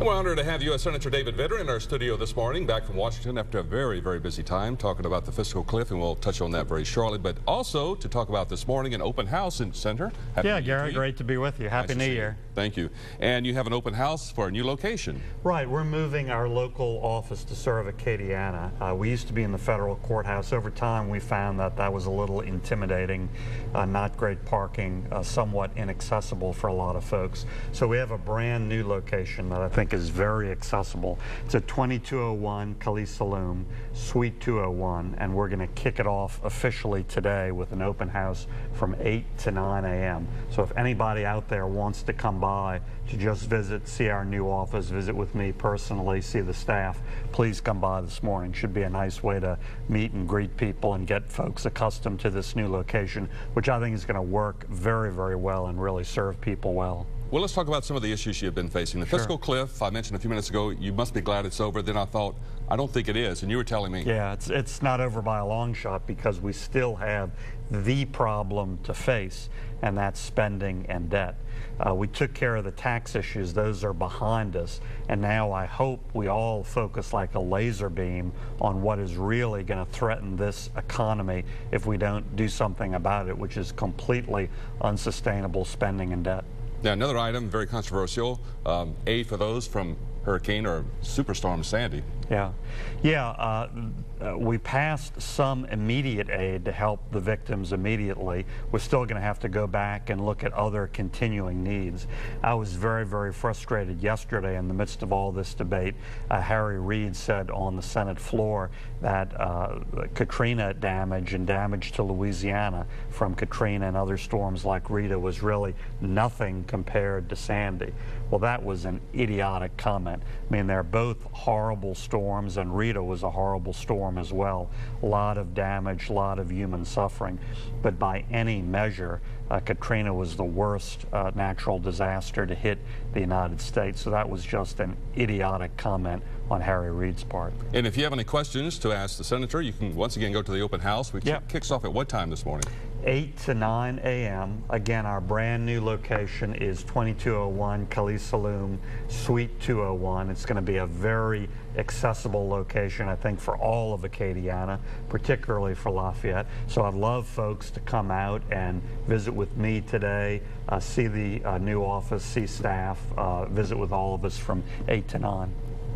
We're honored to have U.S. Senator David Vitter in our studio this morning, back from Washington after a very, very busy time talking about the fiscal cliff, and we'll touch on that very shortly. But also to talk about this morning an open house in Center. Yeah, Gary, great to be with you. Happy New Year. Thank you. And you have an open house for a new location. Right, we're moving our local office to serve Acadiana. We used to be in the federal courthouse. Over time, we found that that was a little intimidating, not great parking, somewhat inaccessible for a lot of folks. So we have a brand new location that I think is very accessible. It's at 2201 Khalees Saloom, Suite 201, and we're going to kick it off officially today with an open house from 8 to 9 a.m. So if anybody out there wants to come by to just visit, see our new office, visit with me personally, see the staff, please come by this morning. Should be a nice way to meet and greet people and get folks accustomed to this new location, which I think is going to work very, very well and really serve people well. Well, let's talk about some of the issues you've been facing. The fiscal cliff, I mentioned a few minutes ago, you must be glad it's over. Then I thought, I don't think it is, and you were telling me. Yeah, it's not over by a long shot because we still have the problem to face, and that's spending and debt. We took care of the tax issues. Those are behind us, and now I hope we all focus like a laser beam on what is really going to threaten this economy if we don't do something about it, which is completely unsustainable spending and debt. Now, another item, very controversial, aid for those from Hurricane or Superstorm Sandy. We passed some immediate aid to help the victims immediately. We're still going to have to go back and look at other continuing needs. I was very, very frustrated yesterday in the midst of all this debate. Harry Reid said on the Senate floor that Katrina damage and damage to Louisiana from Katrina and other storms like Rita was really nothing compared to Sandy. Well, that was an idiotic comment. I mean, they're both horrible storms, and Rita was a horrible storm as well. A lot of damage, a lot of human suffering. But by any measure, Katrina was the worst natural disaster to hit the United States. So that was just an idiotic comment on Harry Reid's part. And if you have any questions to ask the senator, you can once again go to the open house, which kicks off at what time this morning? 8 to 9 a.m. Again, our brand new location is 2201 Khalees Saloom, Suite 201. It's going to be a very accessible location, I think, for all of Acadiana, particularly for Lafayette. So I'd love folks to come out and visit with me today, see the new office, see staff, visit with all of us from 8 to 9.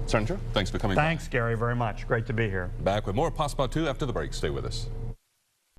Senator, thanks for coming by. Thanks, Gary, very much. Great to be here. Back with more Passepartout after the break. Stay with us.